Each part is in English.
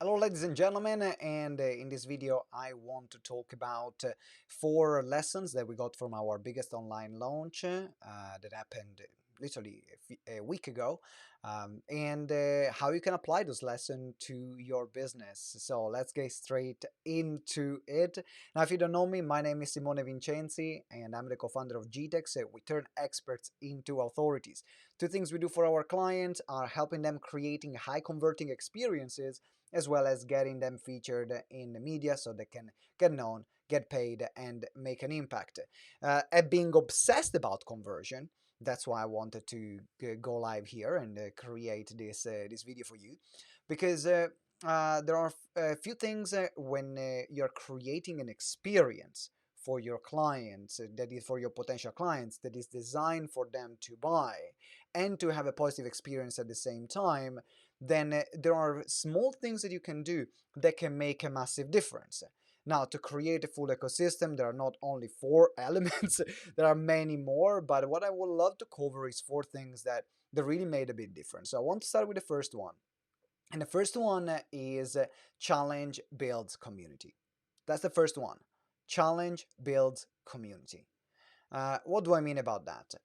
Hello ladies and gentlemen, and in this video I want to talk about 4 lessons that we got from our biggest online launch that happened literally a week ago, and how you can apply those lessons to your business. So let's get straight into it. Now, if you don't know me, my name is Simone Vincenzi and I'm the co-founder of GTeX. We turn experts into authorities. Two things we do for our clients are helping them creating high converting experiences as well as getting them featured in the media so they can get known, get paid, and make an impact. And being obsessed about conversion, that's why I wanted to go live here and create this video for you, because there are a few things when you're creating an experience for your clients, that is for your potential clients, that is designed for them to buy and to have a positive experience at the same time, then there are small things that you can do that can make a massive difference. Now, to create a full ecosystem, there are not only 4 elements, there are many more, but what I would love to cover is 4 things that really made a big difference. So I want to start with the first one. And the first one is challenge builds community. That's the first one. Challenge builds community. What do I mean about that?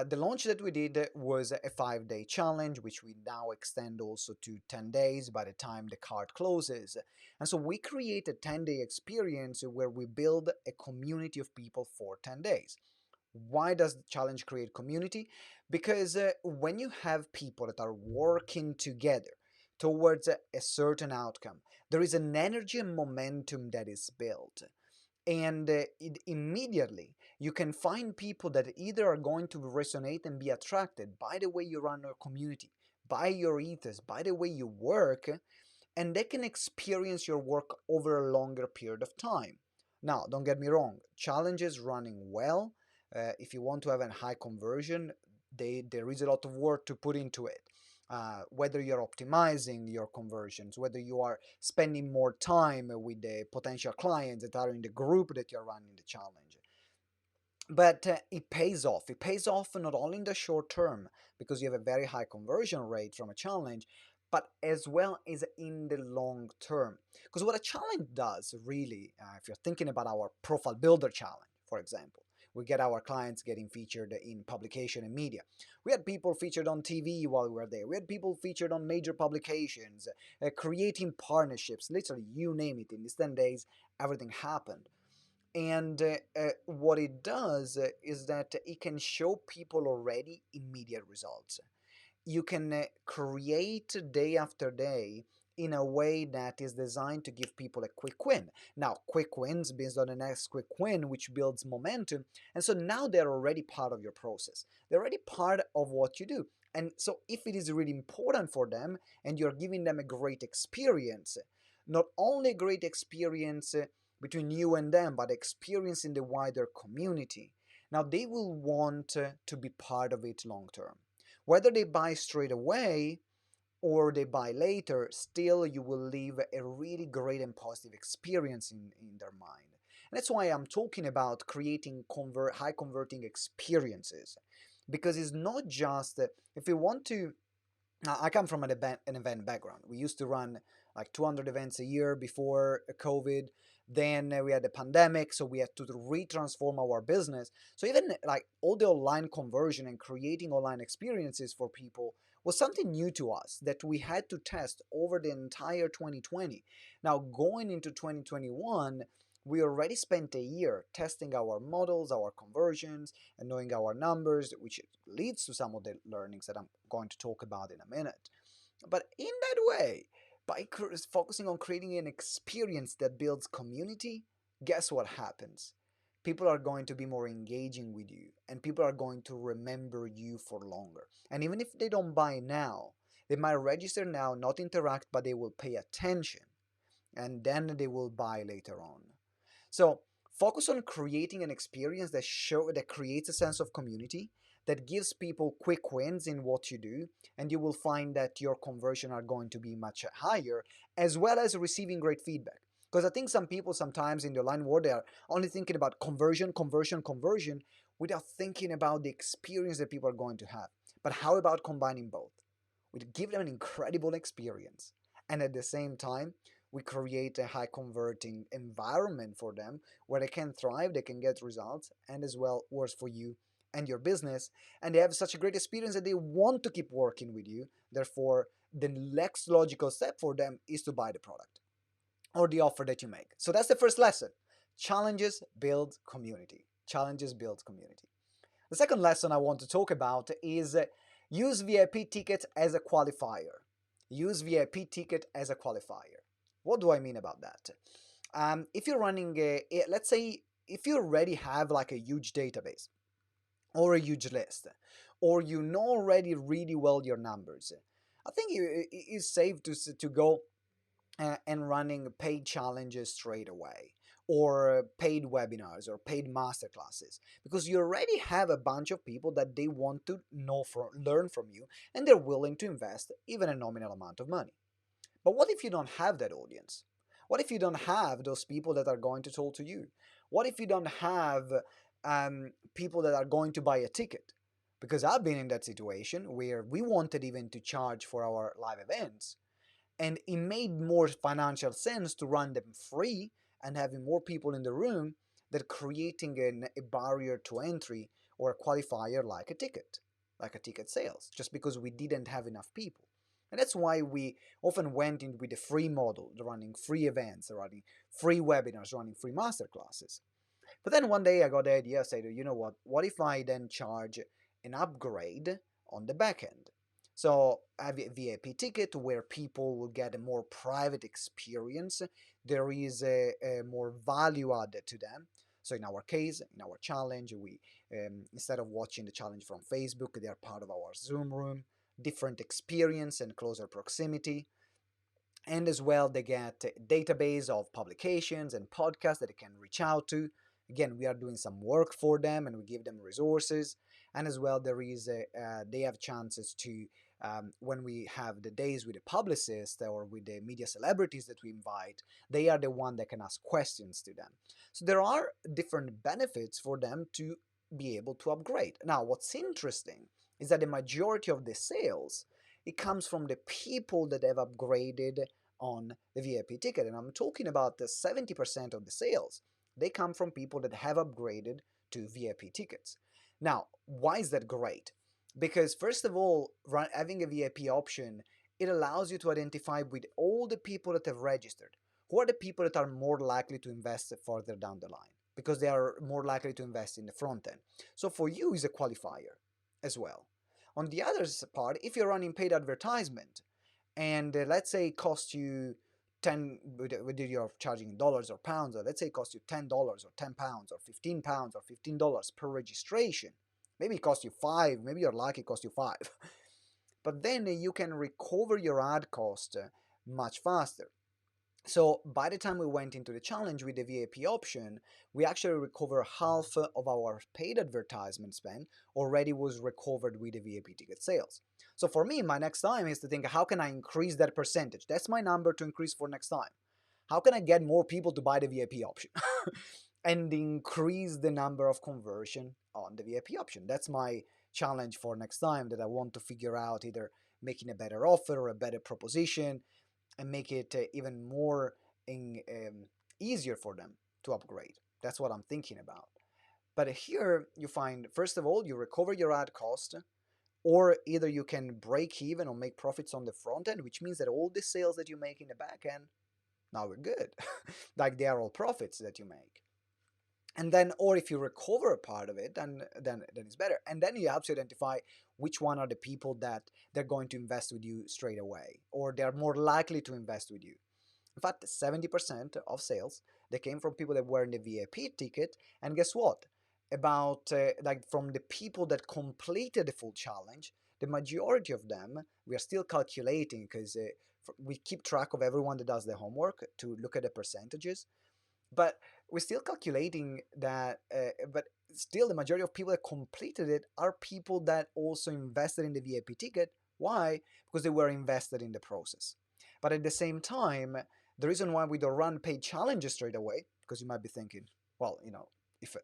The launch that we did was a 5-day challenge, which we now extend also to 10 days by the time the card closes. And so we create a 10-day experience where we build a community of people for 10 days. Why does the challenge create community? Because when you have people that are working together towards a certain outcome, there is an energy and momentum that is built. And immediately you can find people that either are going to resonate and be attracted by the way you run your community, by your ethos, by the way you work, and they can experience your work over a longer period of time. Now, don't get me wrong, challenges running well, if you want to have a high conversion, there is a lot of work to put into it. Whether you're optimizing your conversions, whether you are spending more time with the potential clients that are in the group that you're running the challenge. But it pays off. It pays off not only in the short term because you have a very high conversion rate from a challenge, but as well as in the long term. Because what a challenge does, really, if you're thinking about our profile builder challenge, for example, we get our clients getting featured in publication and media. We had people featured on TV while we were there. We had people featured on major publications, creating partnerships, literally, you name it. In these 10 days, everything happened. And what it does is that it can show people already immediate results. You can create day after day in a way that is designed to give people a quick win. Now, quick wins based on the next quick win, which builds momentum. And so now they're already part of your process. They're already part of what you do. And so if it is really important for them and you're giving them a great experience, not only a great experience between you and them, but experience in the wider community, now they will want to be part of it long term. Whether they buy straight away or they buy later, still you will leave a really great and positive experience in their mind. And that's why I'm talking about creating high converting experiences. Because it's not just, if you want to, I come from an event background. We used to run like 200 events a year before COVID. Then we had the pandemic, so we had to retransform our business. So even like all the online conversion and creating online experiences for people was something new to us that we had to test over the entire 2020. Now going into 2021, we already spent a year testing our models, our conversions, and knowing our numbers, which leads to some of the learnings that I'm going to talk about in a minute. But in that way, by focusing on creating an experience that builds community, guess what happens? People are going to be more engaging with you, and people are going to remember you for longer. And even if they don't buy now, they might register now, not interact, but they will pay attention, and then they will buy later on. So focus on creating an experience that creates a sense of community, that gives people quick wins in what you do, and you will find that your conversion are going to be much higher, as well as receiving great feedback. Because I think some people sometimes in the online world they are only thinking about conversion, conversion, conversion, without thinking about the experience that people are going to have. But how about combining both? We give them an incredible experience And at the same time, we create a high converting environment for them where they can thrive, they can get results, and as well works for you and your business. And they have such a great experience that they want to keep working with you. Therefore, the next logical step for them is to buy the product or the offer that you make. So that's the first lesson. Challenges build community. Challenges build community. The second lesson I want to talk about is use VIP ticket as a qualifier. Use VIP ticket as a qualifier. What do I mean about that? If you're running let's say if you already have like a huge database or a huge list, or you know already really well your numbers, I think it's safe to go and running paid challenges straight away, or paid webinars or paid masterclasses, because you already have a bunch of people that they want to learn from you, and they're willing to invest even a nominal amount of money. But what if you don't have that audience? What if you don't have those people that are going to talk to you? What if you don't have people that are going to buy a ticket? Because I've been in that situation where we wanted even to charge for our live events, and it made more financial sense to run them free and having more people in the room than creating a barrier to entry or a qualifier like a ticket sales, just because we didn't have enough people. And that's why we often went in with the free model, running free events, running free webinars, running free masterclasses. But then one day I got the idea, I said, you know what if I then charge an upgrade on the back end? So I have a VIP ticket where people will get a more private experience. There is a more value added to them. So in our case, in our challenge, we instead of watching the challenge from Facebook, they are part of our Zoom room, different experience and closer proximity. And as well, they get a database of publications and podcasts that they can reach out to. Again, we are doing some work for them and we give them resources. And as well, they have chances to, when we have the days with the publicist or with the media celebrities that we invite, they are the one that can ask questions to them. So there are different benefits for them to be able to upgrade. Now, what's interesting is that the majority of the sales, it comes from the people that have upgraded on the VIP ticket. And I'm talking about the 70% of the sales. They come from people that have upgraded to VIP tickets. Now, why is that great? Because first of all, having a VIP option, it allows you to identify with all the people that have registered. Who are the people that are more likely to invest further down the line? Because they are more likely to invest in the front end. So for you, is a qualifier as well. On the other part, if you're running paid advertisement, and let's say it costs you 10, whether you're charging dollars or pounds, or let's say it costs you $10 or £10 or £15 or $15 per registration. Maybe it costs you 5, maybe you're lucky it costs you 5. But then you can recover your ad cost much faster. So by the time we went into the challenge with the VIP option, we actually recover half of our paid advertisement spend already was recovered with the VIP ticket sales. So for me, my next time is to think, how can I increase that percentage? That's my number to increase for next time. How can I get more people to buy the VIP option? And increase the number of conversion on the VIP option. That's my challenge for next time, that I want to figure out, either making a better offer or a better proposition, and make it even more easier for them to upgrade. That's what I'm thinking about. But here you find, first of all, you recover your ad cost, or either you can break even or make profits on the front end, which means that all the sales that you make in the back end, now we're good. Like they are all profits that you make. And then, or if you recover a part of it, then it's better. And then you have to identify which one are the people that they're going to invest with you straight away, or they're more likely to invest with you. In fact, 70% of sales, they came from people that were in the VIP ticket. And guess what? About like from the people that completed the full challenge, the majority of them, we are still calculating, because we keep track of everyone that does the homework to look at the percentages. But we're still calculating that, but still the majority of people that completed it are people that also invested in the VIP ticket. Why? Because they were invested in the process. But at the same time, the reason why we don't run paid challenges straight away, because you might be thinking, well, if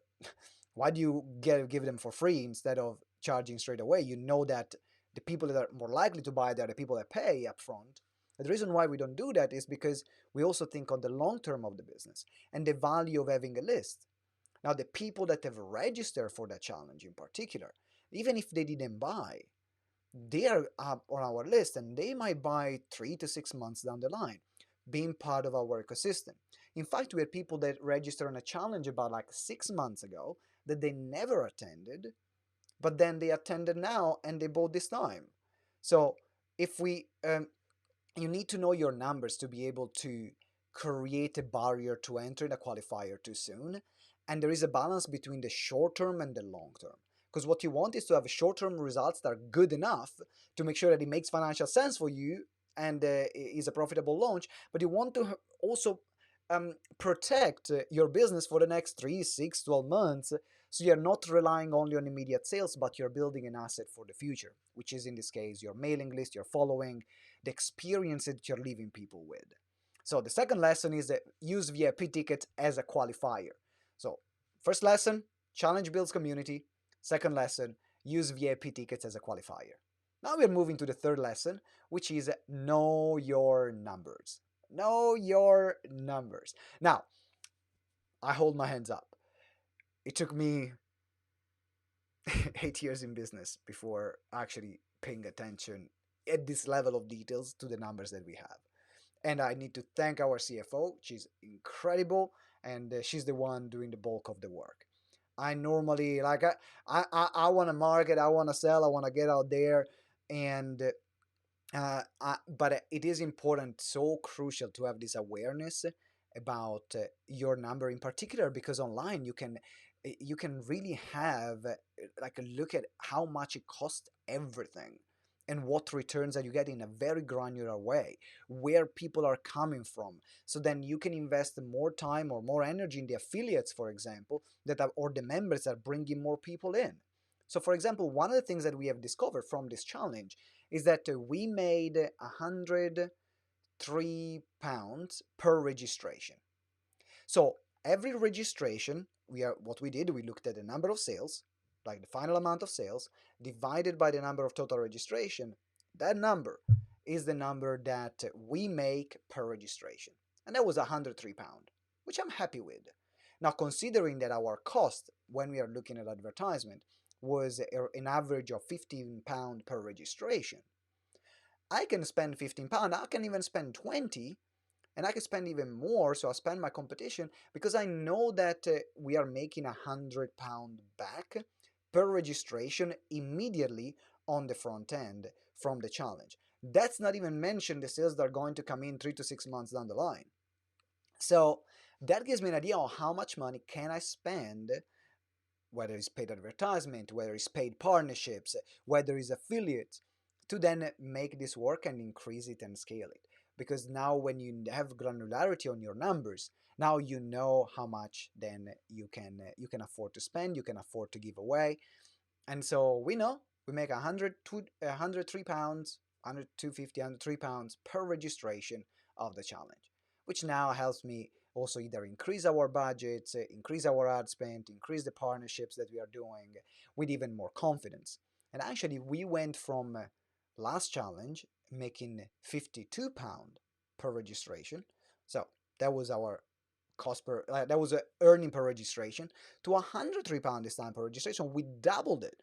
why do you give them for free instead of charging straight away? You know that the people that are more likely to buy, they are the people that pay upfront. The reason why we don't do that is because we also think on the long term of the business and the value of having a list. Now, the people that have registered for that challenge in particular, even if they didn't buy, they are up on our list and they might buy 3 to 6 months down the line, being part of our ecosystem. In fact, we had people that registered on a challenge about like 6 months ago that they never attended, but then they attended now and they bought this time. So if we you need to know your numbers to be able to create a barrier to enter the qualifier too soon. And there is a balance between the short term and the long term. Because what you want is to have short term results that are good enough to make sure that it makes financial sense for you and is a profitable launch. But you want to also protect your business for the next 3, 6, 12 months. So you're not relying only on immediate sales, but you're building an asset for the future, which is in this case your mailing list, your following, the experience that you're leaving people with. So the second lesson is that use VIP tickets as a qualifier. So first lesson, challenge builds community. Second lesson, use VIP tickets as a qualifier. Now we're moving to the third lesson, which is know your numbers. Know your numbers. Now, I hold my hands up. It took me 8 years in business before actually paying attention at this level of details to the numbers that we have. And I need to thank our CFO. She's incredible, and she's the one doing the bulk of the work. I normally I want to market, I want to sell, I want to get out there, and but it is important, so crucial to have this awareness about your number in particular, because online you can really have like a look at how much it costs everything and what returns that you get in a very granular way, where people are coming from. So then you can invest more time or more energy in the affiliates, for example, that are, or the members that are bringing more people in. So for example, one of the things that we have discovered from this challenge is that we made £103 per registration. So every registration, what we did, we looked at the number of sales, like the final amount of sales, divided by the number of total registration. That number is the number that we make per registration. And that was £103, which I'm happy with. Now, considering that our cost when we are looking at advertisement was an average of £15 per registration, I can spend £15, I can even spend 20, and I can spend even more, so I spend my competition, because I know that we are making £100 back per registration immediately on the front end from the challenge. That's not even mention the sales that are going to come in 3 to 6 months down the line. So that gives me an idea of how much money can I spend, whether it's paid advertisement, whether it's paid partnerships, whether it's affiliates, to then make this work and increase it and scale it. Because now when you have granularity on your numbers, now you know how much then you can afford to spend, you can afford to give away. And so we know we make 103 pounds, 102.50, 103 pounds per registration of the challenge, which now helps me also either increase our budgets, increase our ad spend, increase the partnerships that we are doing with even more confidence. And actually, we went from last challenge making £52 per registration. So that was our cost per, that was earning per registration, to £103 this time per registration. We doubled it.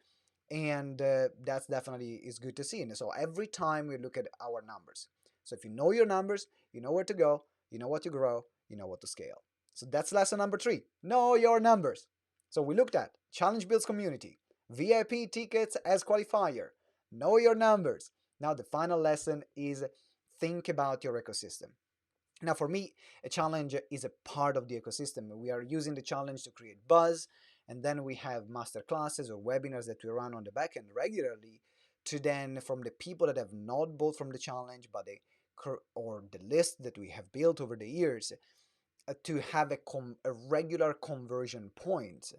And that's definitely is good to see. And so every time we look at our numbers. So if you know your numbers, you know where to go, you know what to grow, you know what to scale. So that's lesson number 3. Know your numbers. So we looked at challenge builds community, VIP tickets as qualifier, know your numbers. Now the final lesson is think about your ecosystem. Now for me, a challenge is a part of the ecosystem. We are using the challenge to create buzz, and then we have master classes or webinars that we run on the back end regularly, to then from the people that have not bought from the challenge but or the list that we have built over the years, to have a regular conversion point.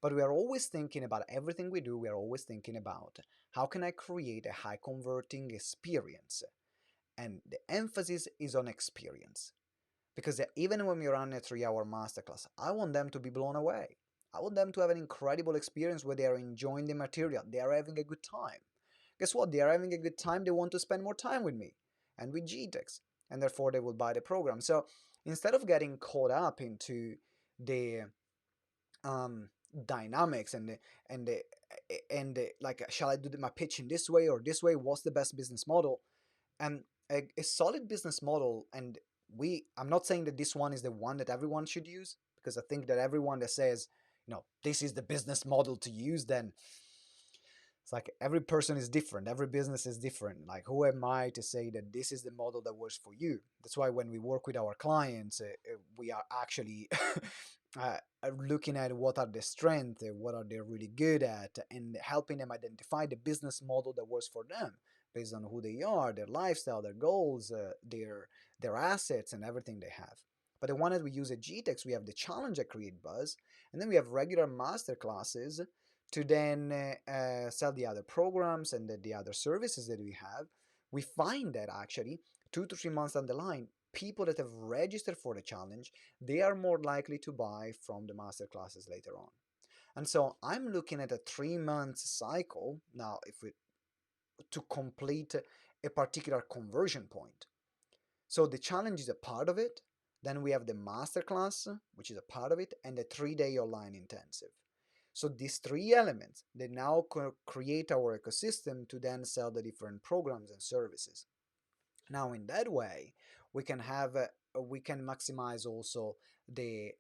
But we are always thinking about everything we do, we are always thinking about how can I create a high converting experience. And the emphasis is on experience. Because even when we run a 3-hour masterclass, I want them to be blown away. I want them to have an incredible experience where they are enjoying the material, they are having a good time. Guess what? They are having a good time, they want to spend more time with me. and with GTeX, and therefore they will buy the program. So instead of getting caught up into the um, dynamics and the like, shall I do my pitch in this way or this way? What's the best business model? And a solid business model, and I'm not saying that this one is the one that everyone should use, because I think that everyone that says, this is the business model to use, then it's like every person is different, every business is different. Like, who am I to say that this is the model that works for you? That's why when we work with our clients, we are actually looking at what are the strengths, what are they really good at, and helping them identify the business model that works for them based on who they are, their lifestyle, their goals, their assets, and everything they have. But the one that we use at GTeX, we have the challenge that create buzz, and then we have regular master classes to then sell the other programs and the other services that we have. We find that actually 2 to 3 months down the line, people that have registered for the challenge, they are more likely to buy from the master classes later on. And so I'm looking at a 3 month cycle now, if we to complete a particular conversion point. So the challenge is a part of it. Then we have the masterclass, which is a part of it, and the 3-day online intensive. So these three elements, they now create our ecosystem to then sell the different programs and services. Now, in that way, we can we can maximize also the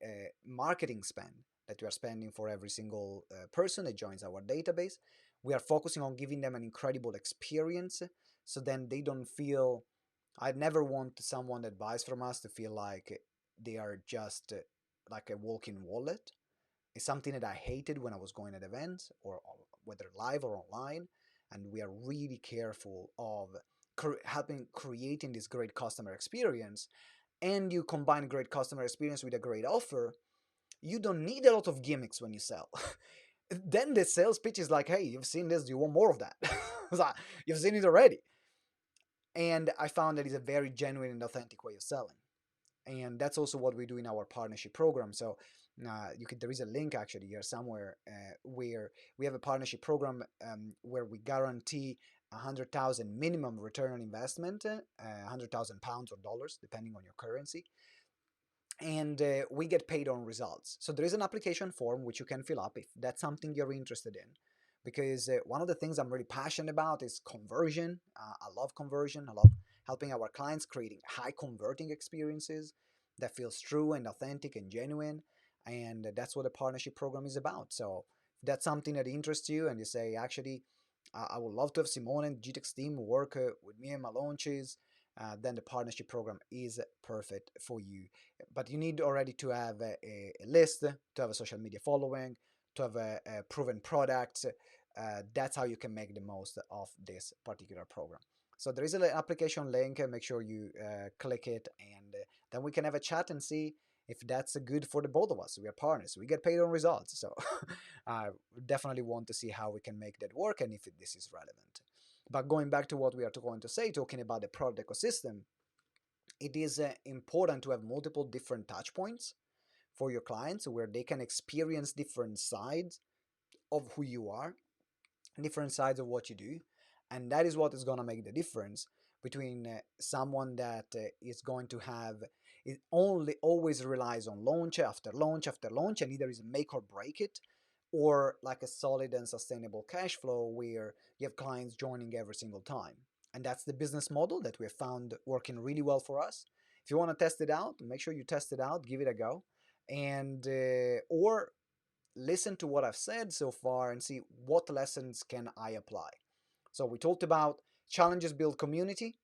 marketing spend that we are spending for every single person that joins our database. We are focusing on giving them an incredible experience, so then they don't feel. I never want someone that buys from us to feel like they are just like a walking wallet. It's something that I hated when I was going at events, or whether live or online, and we are really careful of helping creating this great customer experience. And you combine great customer experience with a great offer, you don't need a lot of gimmicks when you sell. Then the sales pitch is like, hey, you've seen this, do you want more of that? You've seen it already. And I found that it's a very genuine and authentic way of selling. And that's also what we do in our partnership program. So there is a link actually here somewhere where we have a partnership program where we guarantee 100,000 minimum return on investment, 100,000 pounds or dollars depending on your currency, and we get paid on results. So there is an application form which you can fill up if that's something you're interested in, because one of the things I'm really passionate about is conversion. I love conversion. I love helping our clients creating high converting experiences that feels true and authentic and genuine, and that's what the partnership program is about. So if that's something that interests you and you say, actually, I would love to have Simone and GTeX team work with me and my launches, then the partnership program is perfect for you. But you need already to have a list, to have a social media following, to have a proven product. That's how you can make the most of this particular program. So there is an application link. Make sure you click it, and then we can have a chat and see if that's good for the both of us. We are partners. We get paid on results. So I definitely want to see how we can make that work and if this is relevant. But going back to what we are going to say, talking about the product ecosystem, it is important to have multiple different touch points for your clients where they can experience different sides of who you are, different sides of what you do. And that is what is going to make the difference between someone that is going to have it only always relies on launch after launch after launch and either is make or break it, or like a solid and sustainable cash flow where you have clients joining every single time. And that's the business model that we have found working really well for us. If you want to test it out, make sure you test it out, give it a go, and or listen to what I've said so far and see what lessons can I apply. So we talked about challenges build community,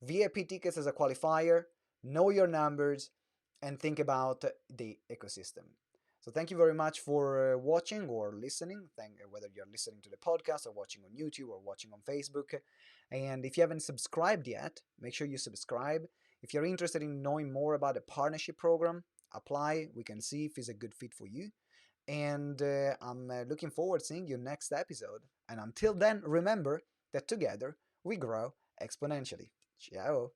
VIP tickets as a qualifier, know your numbers, and think about the ecosystem. So thank you very much for watching or listening. Whether you're listening to the podcast or watching on YouTube or watching on Facebook. And if you haven't subscribed yet, make sure you subscribe. If you're interested in knowing more about the partnership program, apply. We can see if it's a good fit for you. And I'm looking forward to seeing you next episode. And until then, remember that together we grow exponentially. Ciao.